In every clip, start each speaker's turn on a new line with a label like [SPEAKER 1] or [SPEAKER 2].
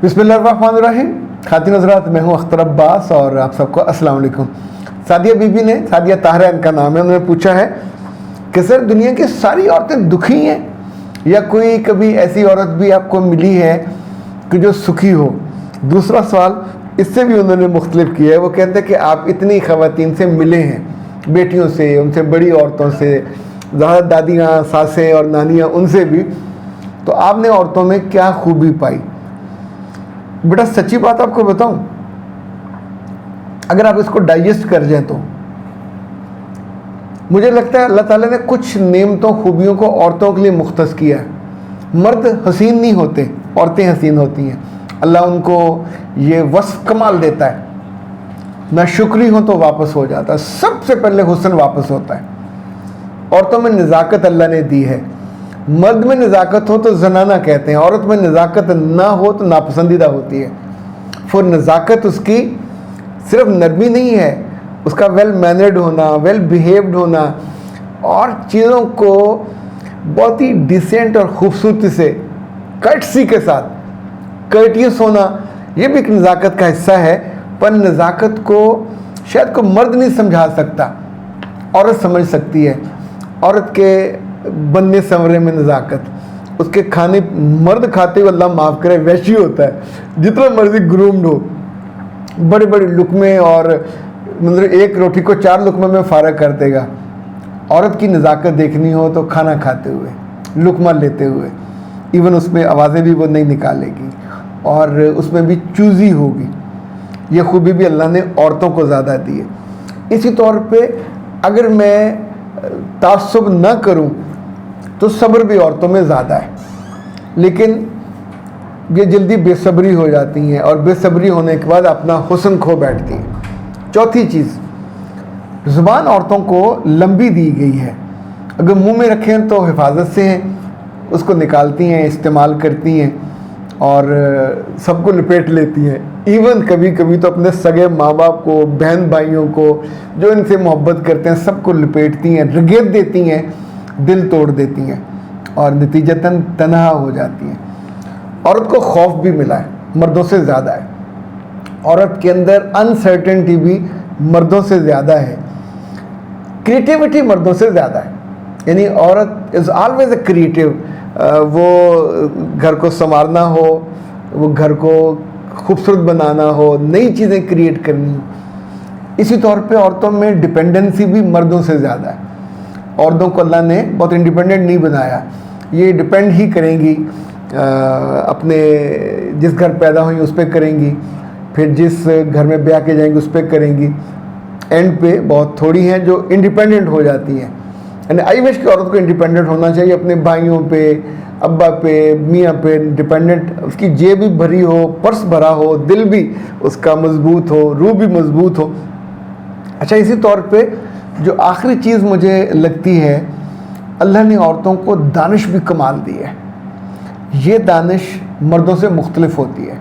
[SPEAKER 1] बिस्मिल्लाहिर्रहमानिर्रहीम। खातिन हज़रात, मैं हूँ अख्तर अब्बास और आप सबको अस्सलाम वालेकुम। सादिया बीबी ने, सादिया ताहरा इनका नाम है, उन्होंने पूछा है कि सर दुनिया की सारी औरतें दुखी हैं या कोई कभी ऐसी औरत भी आपको मिली है कि जो सुखी हो। दूसरा सवाल इससे भी उन्होंने मुख्तलिफ किया है। वो कहते हैं कि आप इतनी ख़वातीन से मिले हैं, बेटियों से, उनसे बड़ी औरतों से, ज़्यादा दादियाँ, सासें और नानियाँ, उनसे भी, तो आपने औरतों में क्या खूबी पाई? बेटा सच्ची बात आपको बताऊं, अगर आप इसको डाइजेस्ट कर जाएं तो मुझे लगता है अल्लाह ताला ने कुछ नेमतों, खूबियों को औरतों के लिए मुख्तस किया है। मर्द हसीन नहीं होते, औरतें हसीन होती हैं। अल्लाह उनको ये वस्फ कमाल देता है, ना शुक्री हो तो वापस हो जाता है। सबसे पहले हुस्न वापस होता है। औरतों में नज़ाकत अल्लाह ने दी है। मर्द में नज़ाकत हो तो जनाना कहते हैं, औरत में नज़ाकत ना हो तो नापसंदीदा होती है। फिर नज़ाकत उसकी सिर्फ नरमी नहीं है, उसका वेल मैनर्ड होना, वेल बिहेव्ड होना और चीज़ों को बहुत ही डिसेंट और ख़ूबसूरती से, कर्टसी के साथ, कर्टियस होना, ये भी एक नज़ाकत का हिस्सा है। पर नज़ाकत को शायद कोई मर्द नहीं समझा सकता, औरत समझ सकती है। औरत के बनने संवरे में नज़ाकत, उसके खाने, मर्द खाते हुए अल्लाह माफ़ करे वैसी होता है, जितना मर्जी ग्रूम्ड हो, बड़े बड़े लुकमे, और मतलब एक रोटी को 4 लुकमे में फ़ारग कर देगा। औरत की नज़ाकत देखनी हो तो खाना खाते हुए, लुकमा लेते हुए, इवन उसमें आवाज़ें भी वो नहीं निकालेगी और उसमें भी चूज़ी होगी। ये खूबी भी अल्लाह ने औरतों को ज़्यादा दी है। इसी तौर पे अगर मैं तासुब ना करूं तो सब्र भी औरतों में ज़्यादा है, लेकिन ये जल्दी बेसब्री हो जाती हैं और बेसब्री होने के बाद अपना हुस्न खो बैठती हैं। चौथी चीज़, ज़ुबान औरतों को लंबी दी गई है। अगर मुंह में रखें तो हिफाजत से हैं, उसको निकालती हैं, इस्तेमाल करती हैं और सबको लपेट लेती हैं। इवन कभी कभी तो अपने सगे माँ बाप को, बहन भाइयों को, जो इनसे मोहब्बत करते हैं, सबको लपेटती हैं, रगेत देती हैं, दिल तोड़ देती हैं और नतीजतन तन्हा हो जाती हैं। औरत को खौफ भी मिला है, मर्दों से ज़्यादा है। औरत के अंदर अनसर्टेनिटी भी मर्दों से ज़्यादा है, क्रिएटिविटी मर्दों से ज़्यादा है। यानी औरत इज़ ऑलवेज ए क्रिएटिव। वो घर को संवारना हो, वो घर को खूबसूरत बनाना हो, नई चीज़ें क्रिएट करनी हो। इसी तौर पे औरतों में डिपेंडेंसी भी मर्दों से ज़्यादा है। औरतों को अल्लाह ने बहुत इंडिपेंडेंट नहीं बनाया, ये डिपेंड ही करेंगी, अपने जिस घर पैदा हुई उस पर करेंगी, फिर जिस घर में ब्याह के जाएंगी उस पर करेंगी। एंड पे बहुत थोड़ी हैं जो इंडिपेंडेंट हो जाती हैं। यानी आई विश की औरत को इंडिपेंडेंट होना चाहिए, अपने भाइयों पे, अब्बा पे, मियाँ पे डिपेंडेंट, उसकी जेब भी भरी हो, पर्स भरा हो, दिल भी उसका मजबूत हो, रूह भी मजबूत हो। अच्छा, इसी तौर पे जो आखिरी चीज़ मुझे लगती है, अल्लाह ने औरतों को दानिश भी कमाल दी है। ये दानिश मर्दों से मुख्तलिफ होती है।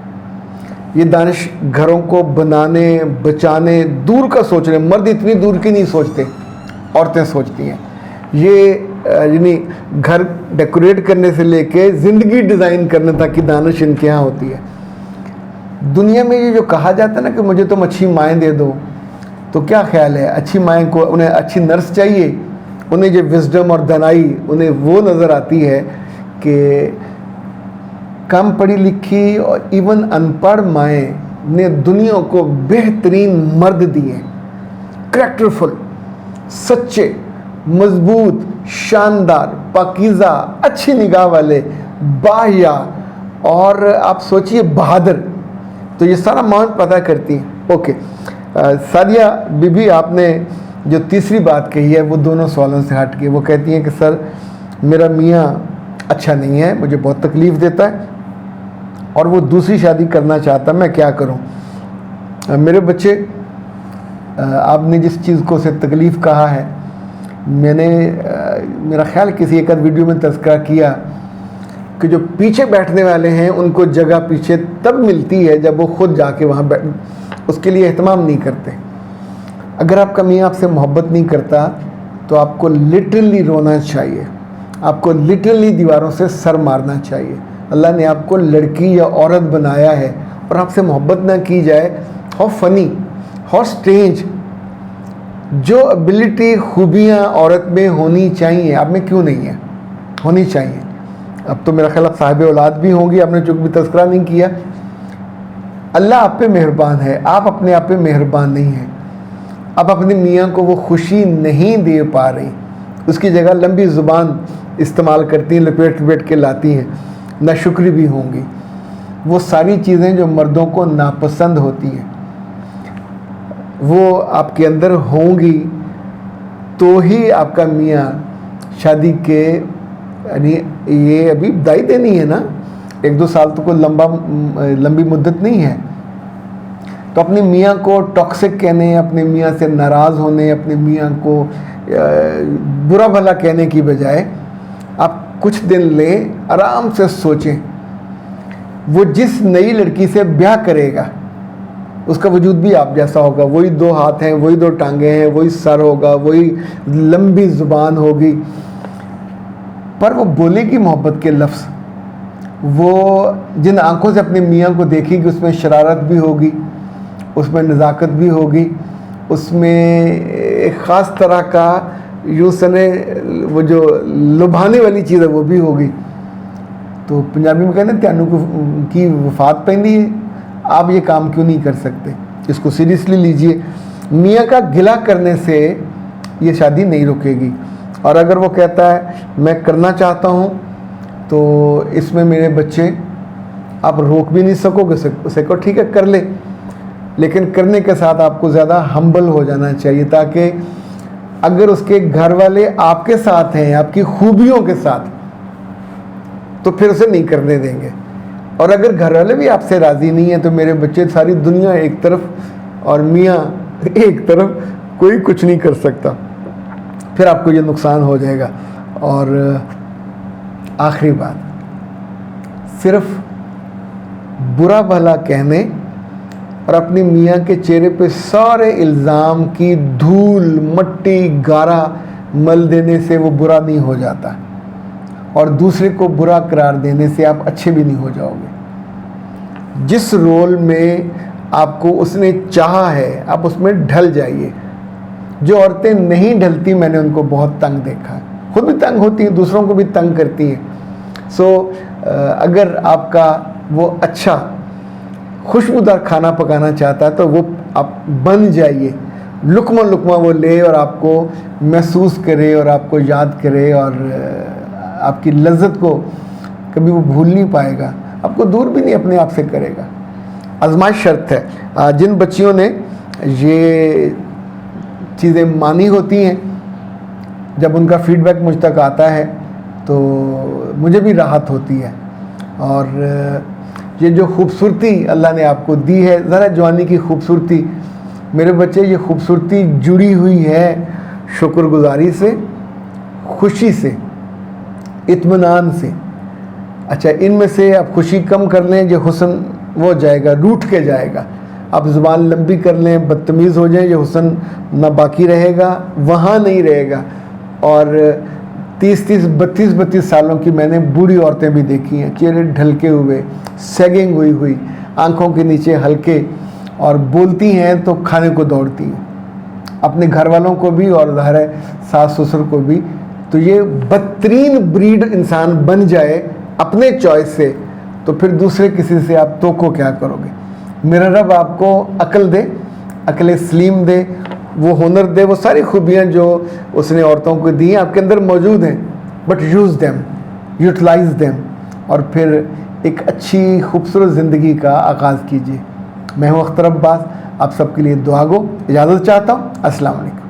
[SPEAKER 1] ये दानिश घरों को बनाने, बचाने, दूर का सोचने, मर्द इतनी दूर की नहीं सोचते, औरतें सोचती हैं। ये यानी घर डेकोरेट करने से लेके ज़िंदगी डिज़ाइन करने तक की दानिश इनके यहाँ होती है। दुनिया में ये जो कहा जाता है ना कि मुझे तुम अच्छी माएँ दे दो, तो क्या ख्याल है, अच्छी माएँ को, उन्हें अच्छी नर्स चाहिए, उन्हें जो विजडम और दनाई उन्हें वो नज़र आती है कि कम पढ़ी लिखी और इवन अनपढ़ माएँ ने दुनिया को बेहतरीन मर्द दिए, करैक्टरफुल, सच्चे, मजबूत, शानदार, पाकीज़ा, अच्छी निगाह वाले, बाह्या और आप सोचिए बहादुर। तो ये सारा मान पता करती हैं। ओके, सादिया बीबी, आपने जो तीसरी बात कही है वो दोनों सवालों से हट के, वो कहती हैं कि सर मेरा मियाँ अच्छा नहीं है, मुझे बहुत तकलीफ़ देता है और वो दूसरी शादी करना चाहता, मैं क्या करूं? मेरे बच्चे, आपने जिस चीज़ को से तकलीफ़ कहा है, मैंने मेरा ख्याल किसी एक वीडियो में तज़किरा किया कि जो पीछे बैठने वाले हैं उनको जगह पीछे तब मिलती है जब वो खुद जाके वहाँ उसके लिए एहतमाम नहीं करते। अगर आपका मियाँ आपसे मोहब्बत नहीं करता तो आपको लिटरली रोना चाहिए, आपको लिटरली दीवारों से सर मारना चाहिए, اللہ نے آپ کو لڑکی یا عورت بنایا ہے اور آپ سے محبت نہ کی جائے، ہاؤ فنی، ہاؤ اسٹرینج. جو ابیلٹی، خوبیاں عورت میں ہونی چاہیے آپ میں کیوں نہیں ہیں؟ ہونی چاہیے. اب تو میرا خیال صاحب اولاد بھی ہوں گی، آپ نے چونکہ بھی تذکرہ نہیں کیا. اللہ آپ پہ مہربان ہے، آپ اپنے آپ پہ مہربان نہیں ہیں. آپ اپنے میاں کو وہ خوشی نہیں دے پا رہی، اس کی جگہ لمبی زبان استعمال کرتی ہیں، لپیٹ لپیٹ کے لاتی ہیں. ناشکری بھی ہوں گی. وہ ساری چیزیں جو مردوں کو ناپسند ہوتی ہیں وہ آپ کے اندر ہوں گی تو ہی آپ کا میاں شادی کے، یعنی یہ ابھی ابتدائی دینی ہے نا، 1-2 سال تو کوئی لمبی مدت نہیں ہے. تو اپنے میاں کو ٹاکسک کہنے، اپنے میاں سے ناراض ہونے، اپنے میاں کو برا بھلا کہنے کی بجائے آپ کچھ دن لیں، آرام سے سوچیں. وہ جس نئی لڑکی سے بیاہ کرے گا اس کا وجود بھی آپ جیسا ہوگا، وہی 2 ہاتھ ہیں، وہی 2 ٹانگیں ہیں، وہی سر ہوگا، وہی لمبی زبان ہوگی، پر وہ بولے گی محبت کے لفظ. وہ جن آنکھوں سے اپنے میاں کو دیکھے گی اس میں شرارت بھی ہوگی، اس میں نزاکت بھی ہوگی، اس میں ایک خاص طرح کا یوں سنے وہ جو لبھانے والی چیز ہے وہ بھی ہوگی. تو پنجابی میں کہتے ہیں تینوں کی وفات پہنی ہے، آپ یہ کام کیوں نہیں کر سکتے؟ اس کو سیریسلی لیجئے. میاں کا گلہ کرنے سے یہ شادی نہیں رکے گی. اور اگر وہ کہتا ہے میں کرنا چاہتا ہوں تو اس میں میرے بچے، آپ روک بھی نہیں سکو گے، اسے کہو ٹھیک ہے کر لے، لیکن کرنے کے ساتھ آپ کو زیادہ ہمبل ہو جانا چاہیے، تاکہ اگر اس کے گھر والے آپ کے ساتھ ہیں آپ کی خوبیوں کے ساتھ تو پھر اسے نہیں کرنے دیں گے. اور اگر گھر والے بھی آپ سے راضی نہیں ہیں تو میرے بچے ساری دنیا ایک طرف اور میاں ایک طرف، کوئی کچھ نہیں کر سکتا، پھر آپ کو یہ نقصان ہو جائے گا. اور آخری بات، صرف برا بھلا کہنے اور اپنے میاں کے چہرے پہ سارے الزام کی دھول، مٹی، گارا مل دینے سے وہ برا نہیں ہو جاتا، اور دوسرے کو برا قرار دینے سے آپ اچھے بھی نہیں ہو جاؤ گے. جس رول میں آپ کو اس نے چاہا ہے آپ اس میں ڈھل جائیے. جو عورتیں نہیں ڈھلتی میں نے ان کو بہت تنگ دیکھا ہے، خود بھی تنگ ہوتی ہیں، دوسروں کو بھی تنگ کرتی ہیں. سو اگر آپ کا وہ اچھا خوشبودار کھانا پکانا چاہتا ہے تو وہ آپ بن جائیے، لقمہ لقمہ وہ لے اور آپ کو محسوس کرے اور آپ کو یاد کرے، اور آپ کی لذت کو کبھی وہ بھول نہیں پائے گا، آپ کو دور بھی نہیں اپنے آپ سے کرے گا. آزمائش شرط ہے. جن بچیوں نے یہ چیزیں مانی ہوتی ہیں، جب ان کا فیڈ بیک مجھ تک آتا ہے تو مجھے بھی راحت ہوتی ہے. اور یہ جو خوبصورتی اللہ نے آپ کو دی ہے، ذرا جوانی کی خوبصورتی، میرے بچے یہ خوبصورتی جڑی ہوئی ہے شکر گزاری سے، خوشی سے، اطمینان سے. اچھا ان میں سے آپ خوشی کم کر لیں، یہ حسن وہ جائے گا، روٹھ کے جائے گا. آپ زبان لمبی کر لیں، بدتمیز ہو جائیں، یہ حسن نہ باقی رہے گا، وہاں نہیں رہے گا. اور 32 سالوں کی میں نے بوڑھی عورتیں بھی دیکھی ہیں، چہرے ڈھلکے ہوئے، سیگنگ ہوئی، آنکھوں کے نیچے ہلکے، اور بولتی ہیں تو کھانے کو دوڑتی ہیں، اپنے گھر والوں کو بھی اور ظاہر ہے ساس سسر کو بھی. تو یہ بدترین بریڈ انسان بن جائے اپنے چوائس سے، تو پھر دوسرے کسی سے آپ تو کو کیا کرو گے؟ میرا رب آپ کو عقل دے، عقل سلیم دے، وہ ہنر دے، وہ ساری خوبیاں جو اس نے عورتوں کو دی ہیں آپ کے اندر موجود ہیں، but use them, utilize them, اور پھر ایک اچھی خوبصورت زندگی کا آغاز کیجیے. میں ہوں اختر عباس، آپ سب کے لیے دعا گو. اجازت چاہتا ہوں. السلام علیکم.